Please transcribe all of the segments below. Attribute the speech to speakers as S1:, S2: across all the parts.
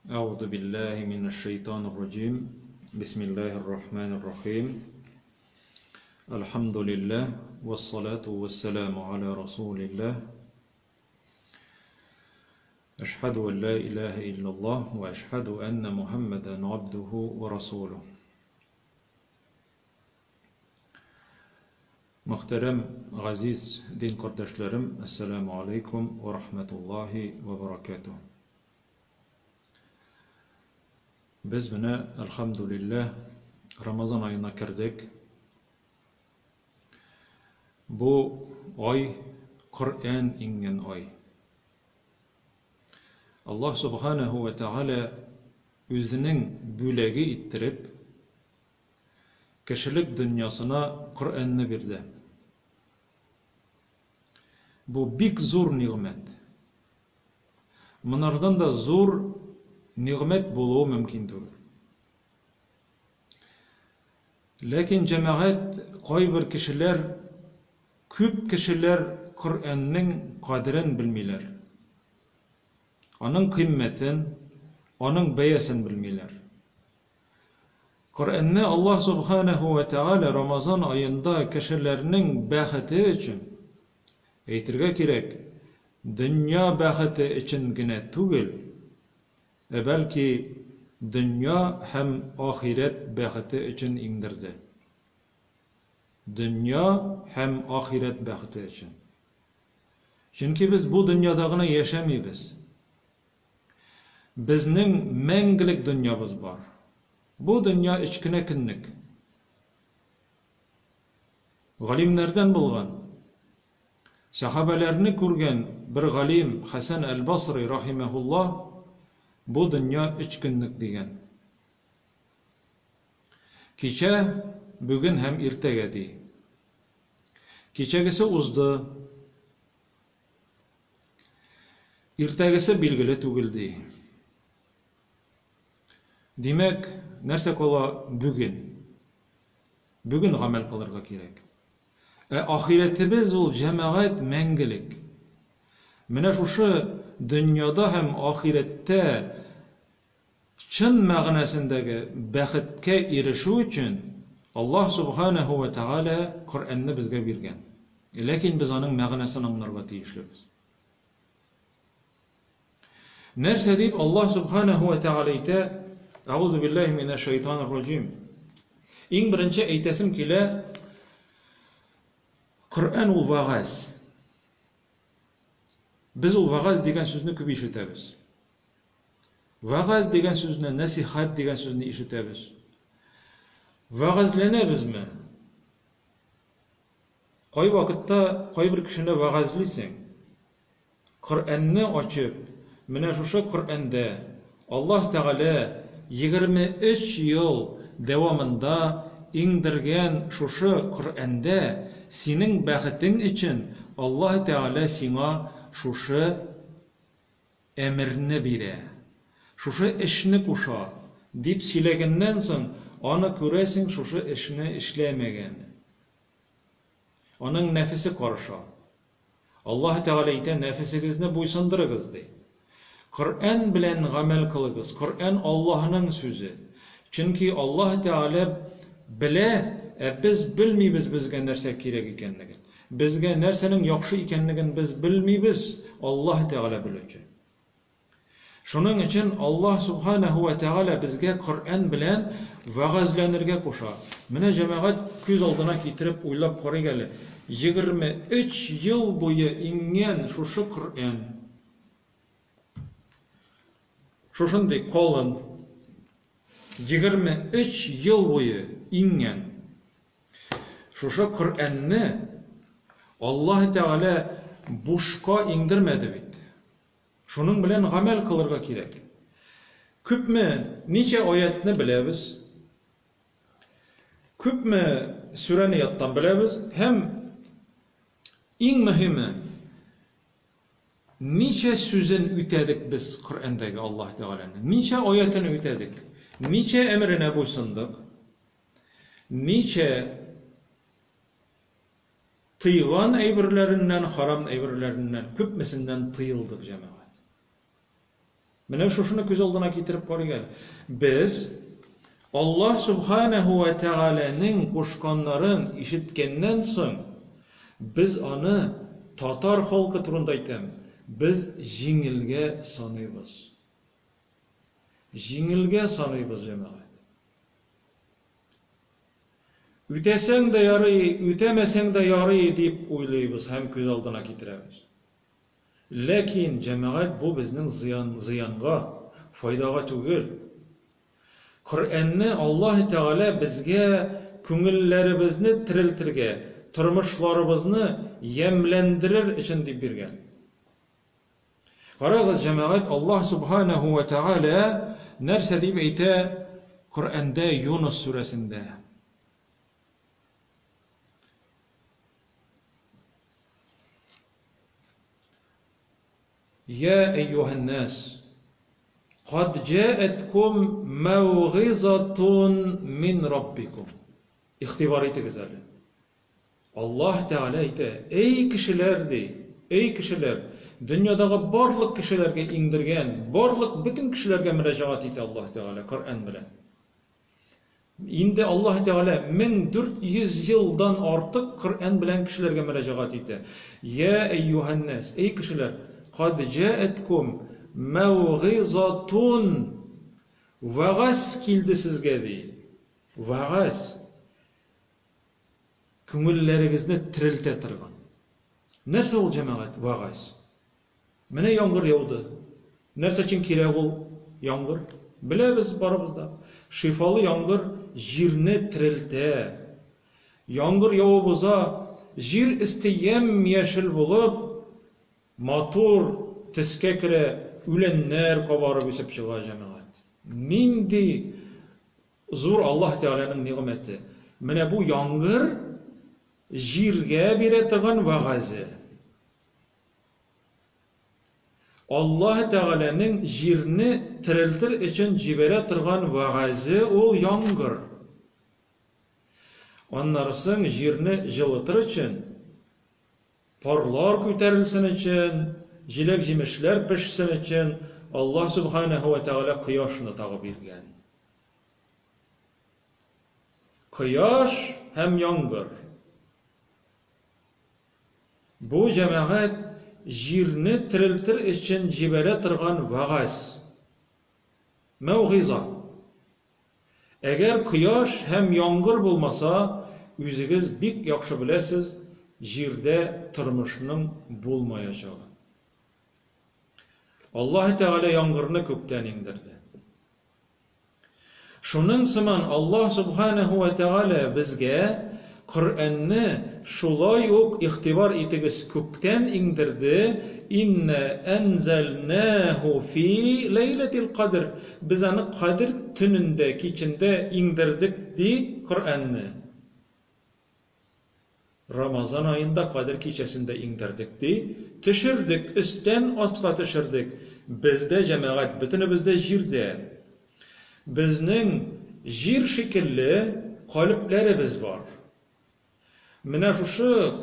S1: أعوذ بالله من الشيطان الرجيم بسم الله الرحمن الرحيم الحمد لله والصلاة والسلام على رسول الله أشهد أن لا إله إلا الله وأشهد أن محمدا عبده ورسوله. Muhterem, aziz din kardeşlerim, Esselamu Aleyküm ve Rahmetullahi ve Berekatuhu. Biz bine elhamdülillah Ramazan ayına girdik. Bu ay Kur'an ingen ay. Allah Subhanahu ve Teala özünün bülegi ittirip kişilik dünyasına Kur'an'ını verdi. Bu bik zor nimet. Bunlardan da zor nimet buluğu mümkündür. Lakin cemaat bir kişiler, küp kişiler Kur'an'ın kadrini bilmiyorlar. Onun kıymetin, onun beyasen bilmiyorlar. Kur'an'ı Allah Subhanahu ve Teala Ramazan ayında kişilerinin bahati için eytirge gerek, dünya bahati için gine tugil, belki dünya hem ahiret bahati için indirdi. Dünya hem ahiret bahati için. Çünkü biz bu dünyadağına yaşamayız. Bizning mengilik dünyamız var. Bu dünya içkine kinlik. Galimlerden bulgan, sahabelerini kurgen bir galim Hasan el-Basri rahimehullah bu dünya içkinlik degen. Kecha bugün hem ertege di. Kechagisi uzdi. Ertagisi belgili tugildi. Demek nerse kola bugün. Bugün amel kılırga gerek. Ahiretimiz ol cemaat mengilik. Mine şu dünyada hem ahirette çın mağnasındaki baxtga erişu için Allah Subhanahu ve Teala Kur'an'ı bizge bergen. Lakin biz onun mağnasını anlarga tiyişlibiz. Nerse deyip Allah Subhanahu ve Teala ite Euzu billahi mineşşeytanirracim. İn birinci eytesim kile Kur'an ul vağaz. Biz ul vağaz degen sözünü köp işitemiz. Vağaz degen sözünü, nasihat degen sözünü işitemiz. Vağazlanabız mı? Koy vakitte koy bir kişine vağazlısın. Kur'an'ı açıp, mine şu Kur'an'da Allah Teala 23 yıl devamında indirgen şu Kur'an'da senin bahitin için Allah Teala sana şu emrini bire. Şu işini kuşa deyip silegenden sonra onu göresin şu işini işlemegen. Onun nefesi karışa. Allah Teala ite nefesinizni buysunduruguz dey. Kur'an bilen amel kılığız. Kur'an Allah'ın sözü. Çünkü Allah Teala bile biz bilmeybiz bizge nerse kerek ekenligin. Bizge nersenin yaxşı ekenligin biz bilmeybiz. Allah Teala bilecek. Şunun için Allah Subhanahu ve Teala bizge Kur'an bilen vaazlanırga koşa. Mine cemaat göz aldına getirip uylap korugalı. 23 yıl boyu ingen şu Kur'an. Şuşunday kolun 23 yıl boyu ingen şu Kur'an'ı Allah Teala boşka indirmedi bit. Şunun bilen amel kılırga gerek. Küp mü nice ayetini bilebiz? Küp mü süreni yattan bilebiz? Hem en mühimi nice sözün ütedik biz Kur'an'daki Allah Teala'nın. Nice ayetini ütedik. Nice emrine boysunduk. Nice tıyılan eybirlerinden, haram eybirlerinden, küpmesinden tıyıldık cemaat. Менә шушыны күз алдына китереп карыйк. Без Allah Subhanahu ve Teala'nın koşkanların işitkenden soň biz аны Tatar halkı turunda aytam. Biz jiңilge sanıybız. Jiңilge sanıybız cemaat. Üteseň de yarый, ütemeseň de yarый dip oylaybız, hem göz aldına kitiremiz. Lakin cemaat bu bizning ziyanga, faydaga tugul. Qur'anni Allah Teala bizge köngüllerimizni tiriltirge, turmuşlarımızı yemlendirir için dip bergen. Qaragız cemaat, Allah Subhanahu ve Teala nerse dip ayta Qur'anda Yunus suresinde. Ya eyyuhan nas قد جاءتكم موعظة من ربكم. İhtibariyeti güzel. Allah Teala ayta, ey kişiler, dünyadagi barlık kişilerge indirgen, barlık bütün kişilerge müracaat eti Allah Teala Kur'an bilen. Indi Allah Teala 1400 yıldan artık Kur'an bilen kişilerge müracaat eti. Ya eyyuhan nas, ey kişiler, قد جاءتكم mevgizatun, vaaz kildi sizge deyil. Vaaz köngülleriňizni tirilte turgan. Nerse ol cemaat vaaz? Mene yağmur yağdı. Nerse için kirek ol yağmur? Bilemiz barabızda. Şifalı yağmur jirni tirilte. Yağmur yağıbıza jir istiyem yeşil bulup motor tiske kire ülenler kabarıp isip çığa cemaat. Nindi zor Allah Teala'nın ni'meti. Mene bu yağmur jirge bire turgan vaazı. Allah Teala'nın jirni tiriltir için jibere turgan vaazı ol yağmur. Onlarsın jirni жылытыр için, parlar köterilsin için, jilek jimişler pişsin için Allah Subhanahu ve Teala kıyaşını tağı bergen. Kıyaş hem yağmur. Bu cemaat jirni tiriltir için jibere turgan vaaz. Mevgiza. Eğer kıyaş hem yağmur bulmasa, üzügiz bik yaxşı bilesiz, jirde turmuşunun bulmayacağı. Allah Teala yağmurunu kökten indirdi. Şunun sıman Allah Subhanahu ve Teala bizge Kur'an'ni şulay ok ihtibar etigiz kökten indirdi. İnne enzelnahu fi leyletil qadr. Biz onu Kadir tününde, kiçinde indirdik di Kur'an'ni. Ramazan ayında Kadir kiçesinde indirdik di. Tişirdik, üstten asla tişirdik. Bizde cemaat, bütünü bizde jirde. Bizning jir şekilli kalplerimiz var. Mine şu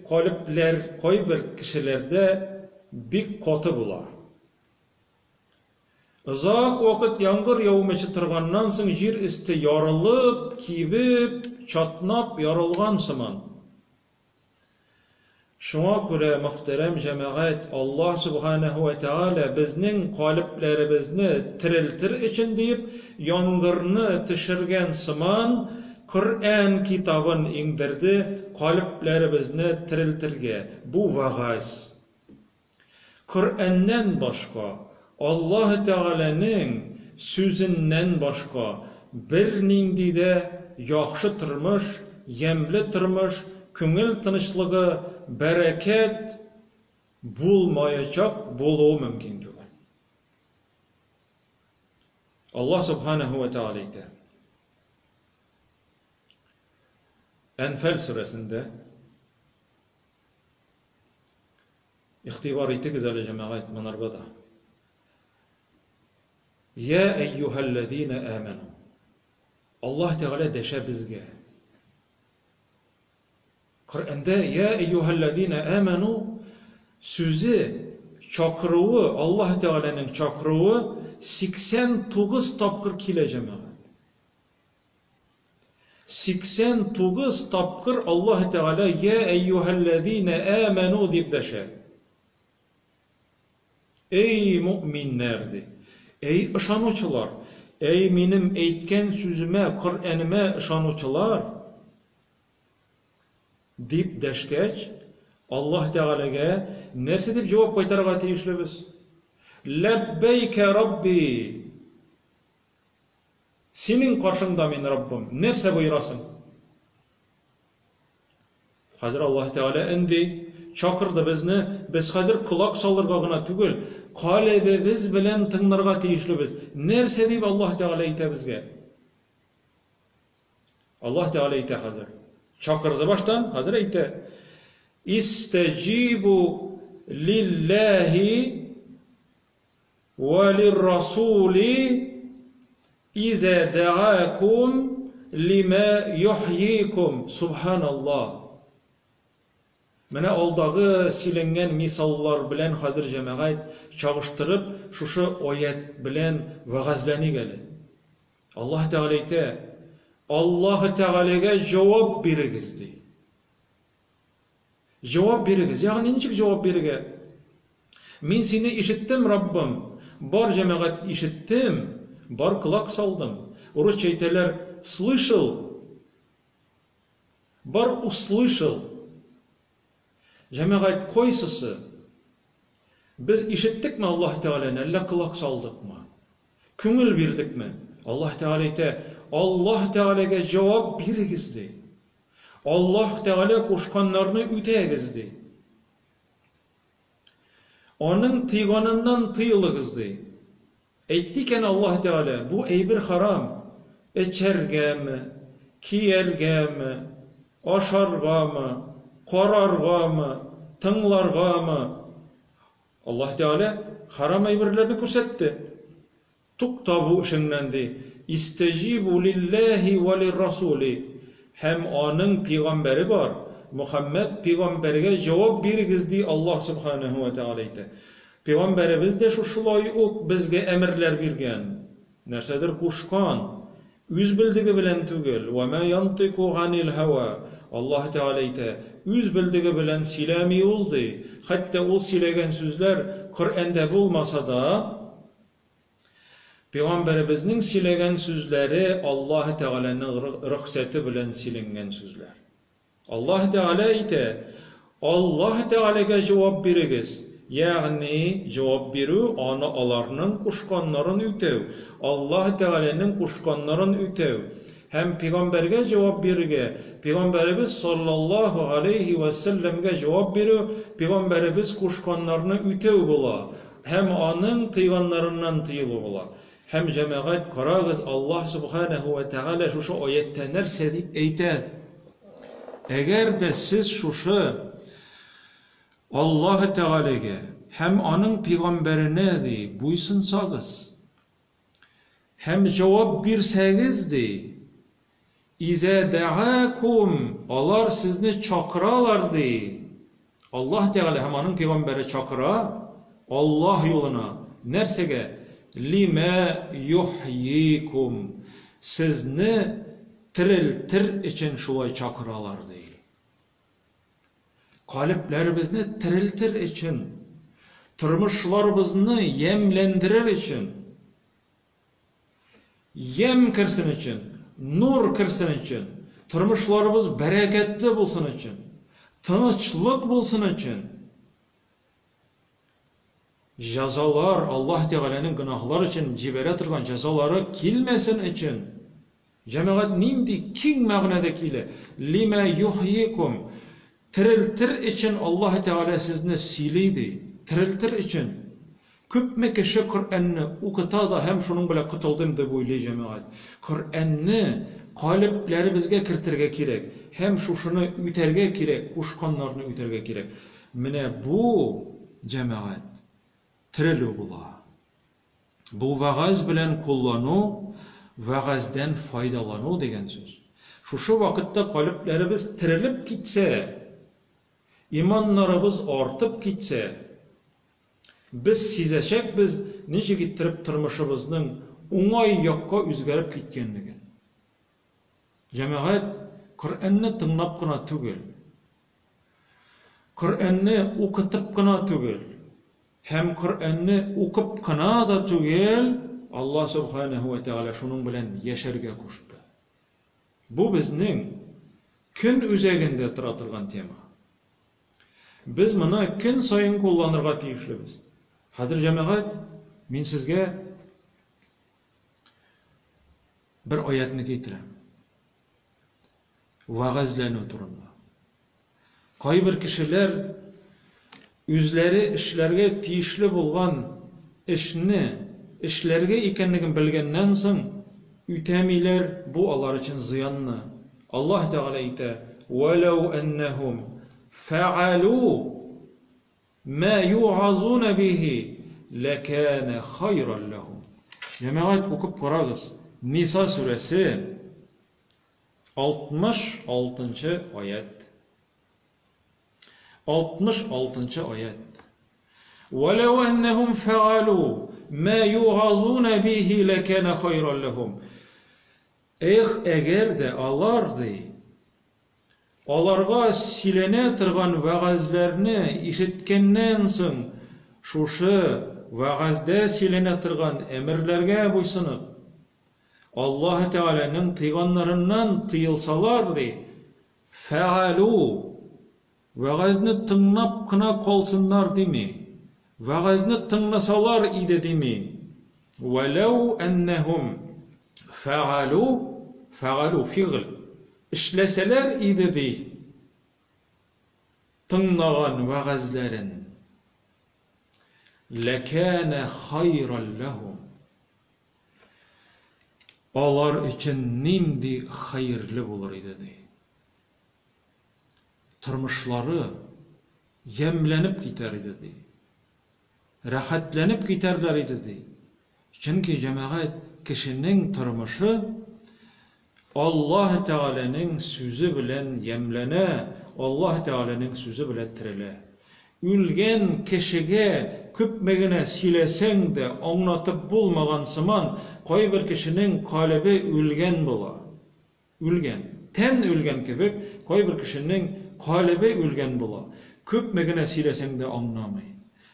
S1: kalpler koy bir kişilerde bik katı bular. Uzak vakit yağmur yağmışı turgandan soň jir üstü yarılıp, kibip, çatnap yarılgan sıman. Şuna göre muhterem cemaat, Allah Subhanahu ve Teala bizning kalplerimizni tiriltir için deyip yağmurni tişirgen sıman Kur'an kitabın indirdi, kalplerimizni tiriltirge. Bu vaaz. Kur'an'dan başka, Allah Teala'nın sözünden başka bir nindi de yaxşı turmuş, yemli turmuş, köngül tınışlığı, bereket bulmayacak, buluğu mümkün değil. Allah Subhanahu ve Teala der. Enfal suresinde ihtibar ettiğiz öyle cemaat manarbada. Ya eyyühellezine amenu. Allah Teala deşe bizge. Kur'an'da ya eyyühellezine amenu sözü çakıruvu, Allah Teala'nın çakıruvu 89 tapkır kile cemaat. 89 tapkır Allah Teala ya eyyühellezine amenu deyip deşer. Ey müminlerdi, ey ışanıcılar, ey benim eytken sözüme, Kur'an'ıma ışanıcılar deyip deşkeç, Allah Teala'ga nerse deb cevap qaytarga tegishli biz? Lebbeyke Rabbi. Senin karşında men Rabbim. Nerse buyurasın? Hazır Allah Teala endi çakırdı bizni, biz hazır kulak salırga gına tügül, kalbimiz bilen tınlarga tegishli biz. Nerse deb Allah Teala ayta bizge? Allah Teala ayta hazır. Çakırdı baştan, hazır ayta. İstecibu lillahi ve lirrasuli İze da'akum lima yuhyikum. Subhanallah. Mene aldağı silengen misallar bilen hazır cemaat çağıştırıp şuşu ayet bilen vaazlani geli. Allah Teala ayta, Allah Teala'ga cevap berigizdi. Cevap berigiz. Yani niçin cevap berige? Men seni işittim Rabbim. Bar cemaat işittim. Bar kulak saldım. Rusça ayteler слышал. Bar услышал. Cemaat koysısı. Biz işittik mi Allah Teala'nı? Allah kulak saldık mı? Köngül verdik mi? Allah Teala ayta, Allah Teala'ga cevap berigizdi. Allah Teala koşkanlarını ütegizdi. Onun tıyganından tıyılığızdı. Eyttiken Allah Teala bu eybir haram. Eçerge mi? Kiyerge mi? Aşarga mı? Korarga mı? Tınlarga mı? Allah Teala haram eybirlerini көрсетті. Tukta bu işinlendi. İstecibu lillahi ve lirrasuli. Hem onun peygamberi var. Muhammed peygamberge cevap berigizdi Allah subhanahu ve teala ayta. Peygamberimiz de şuşulay ok bizge emirler bergen. Nersedir kuşkan. Üz bildigi bilen tugel. Ve ma yantiku anil hava. Allah Teala ayta. Üz bildigi bilen silami oldu. Hatta o silegen sözler Kur'an'da bulmasa da Peygamberimizin silegen sözleri Allah Teala'nın ruhsati bilen silingen sözler. Allah Teala ayta. Allah Teala'ga cevap berigiz. Yani cevap beru ana alarının kuşkanların ütev. Allah Teala'nın kuşkanların ütev. Hem peygamberge cevap berige. Peygamberimiz sallallahu aleyhi ve sellemge cevap beru. Peygamberimiz kuşkanlarını ütev bola. Hem anın tıyganlarından tıyılı bola. Hem cemaat karagız Allah subhanahu ve teala şuşu ayette nerse deyip eyter. Eğer de siz şuşu Allah Teala'ga hem anın peygamberine de buysunsanız hem cevap bersegiz de İze da'akum alar sizni çakıralar de Allah Teala hem anın peygamberi çakıra Allah yoluna nersege lima yuhyikum sizni tiriltir için şulay çakıralar değil. Kalplerimizni tiriltir için, turmuşlarımızı yemlendirir için, yem kirsin için, nur kirsin için, turmuşlarımız bereketli bulsun için, tınıçlık bulsun için, cezalar Allah Teala'nın günahlar için cibere tırgan cezaları kilmesin için, cemaat nimdi king mağnadakiyle lima yuhyikum tiriltir için Allah Teala sizni siliydi. Tiriltir için. Köpme kişi Kur'an'ı okuta da hem şunun bile kutuldım da böyle cemaat. Kur'an'ı kalplerimizge kirtirge kirek. Hem şunu üterge kirek. Kuşkanlarını üterge kirek. Mine bu cemaat tirili bula. Bu vaaz bilen kullanu, vaazdan faydalanu degen söz. Şu vakitte kalplerimiz tirilip gitse, İmanlarımız artıp gitse, Biz sizəşək biz necə getirib tırmışımızın oңай yoqqa üzgərib ketkenligi. Cemaat, Kur'an'ı tınlap kına tügül. Kur'an'ı okutup kına tügül. Hem Kur'an'ı okup kına da tügül, Allah subhanahu ve teala şunun bilen yaşarga kuştu. Bu bizning kun üzeginde tıratılgan tema. Biz buna kun sayın kullanırga tiyişlibiz. Hazır cemaat, men sizge bir ayetini getirem. Vağazlanı turunda. Kayber kişiler üzleri işlerge tiyişli bulgan işlerge ikenligin bilgenden soň ütemiler bu alar için ziyanlı. Allah Teala ite وَلَوْ أَنَّهُمْ فَعَلُوا مَا يُعَظُونَ بِهِ لَكَانَ خَيْرًا لَهُمْ. Cemaat okup karağız. Nisa suresi 66. ayet. 66. ayet. وَلَوْ أَنَّهُمْ فَعَلُوا مَا يُعَظُونَ بِهِ لَكَانَ خَيْرًا لَهُمْ. Eğer de alardı, alarga silene tırgan vaazlarını işitkenden soň şuşu vaazda silene tırgan emirlerge boysunup Allah Teala'nın tıyganlarından tıyılsalardı, fe'alu vaazını tınlap kına kolsunlar demi, vaazını tınlasalar idi demi. وَلَوْ أَنَّهُمْ fe'alu fi'l işleseler idi di tınlagan vaazların lekâne hayran lehum. Alar için nindi hayırlı bulur idi di. Tırmışları yemlenip gider idi di. Rahatlanıp giderler idi di. Çünkü cemaat kişinin tırmışı Allah Teala'nın sözü bilen yemlene, Allah Teala'nın sözü bilen tirile. Ülgen kişige köpmegine silesen de anlatıp bulmagan sıman, koy bir kişinin kalbi ülgen bola. Ülgen. Ten ülgen kebek, koy bir kişinin kalbi ülgen bola. Köpmegine silesen de anlamay.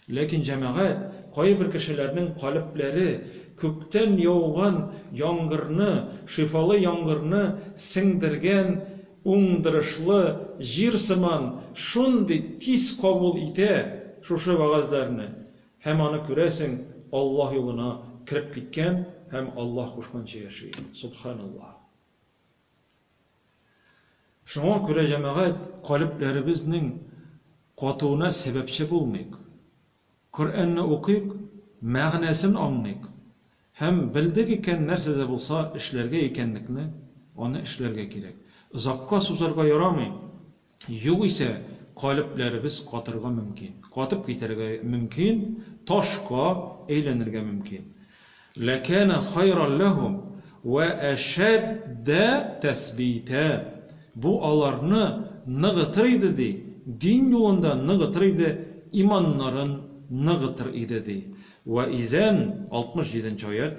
S1: Lakin cemaat, koy bir kişilerinin kalpleri kökten yağgan yağmurni, şifalı yağmurni singdirgen, uңdırışlı jir sıman şundi tis kabul ite şuşu vaazlarını. Hem anı göresin Allah yoluna kirip gitken, hem Allah kuşkança yaşayın. Subhanallah. Şuna göre cemaat kalplerimizin qatuğuna sebepçi bulmayık. Kur'an'ı okuyup, ma'nasını anlayık. Hem bildik iken nersede bulsa işlerge ikenlikni, onu işlerge gerek. Uzakka susarga yaramay. Yok ise kalplerimiz qatırga mümkün. Qatıp giderge mümkün, taşka eylenirge mümkün. Lekâne hayran lehum ve eşedde tesbite. Bu alarını nıgıtırıydı di. Din yolunda nıgıtırıydı, imanların nıgıtır idi di. Ve izen 67. ayet.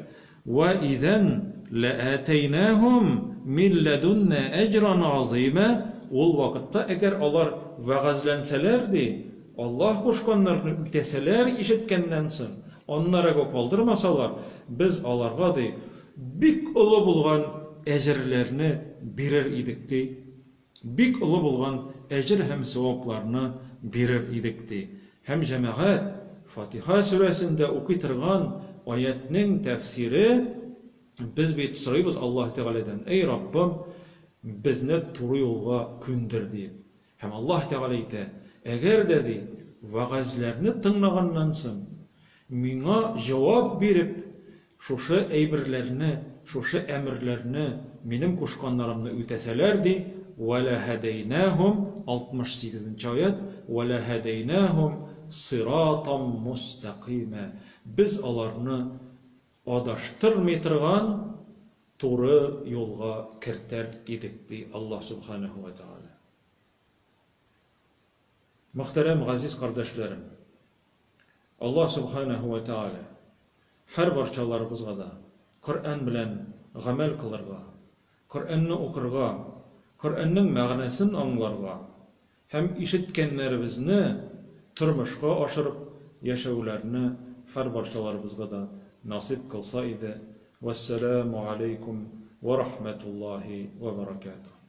S1: Ve izen le'ateynahum min ledunne ecran azime. Ol vakitte eğer alar vaazlenselerdi, Allah koşkanlarını üteseler işitkenden soň, onlara kaldırmasalar, biz alarga di bik ulu bulgan ejirlerini birer idik di. Bik ulu bulgan ejir hem sevaplarını birer idik di. Hem cemaat Fatiha suresinde okuyturgan ayetning tefsiri biz bir soruyuz Allah Teala'dan. Ey Rabbim, bizni to'g'ri yo'lga ko'ndir deb. Hem Allah Teala aytdi, eğer dedi vaazlarni tinglagandan soň menga javob berip şuşu eybirlerini, şuşu emirlerini menim koşkanlarımda öteselerdi, ve la hadaynahum 68. ayet, ve la hadaynahum siratan mustaqima. Biz alarını adaştırmay turgan to'g'ri yo'lga kirtar edik di Allah subhanahu ve taala. Muhterem aziz kardeşlerim, Allah subhanahu ve taala her barchalarımızga da Kur'an bilen gamel kılırga, Kur'an'ı okurga, Kur'an'ın ma'nasyny anlarga, hem işitkenlerimizni turmuşga aşırıp yaşawlaryny her barchalarımızga da nasip kılsa idi. Vesselamu aleykum ve rahmetullahi ve berekatuhu.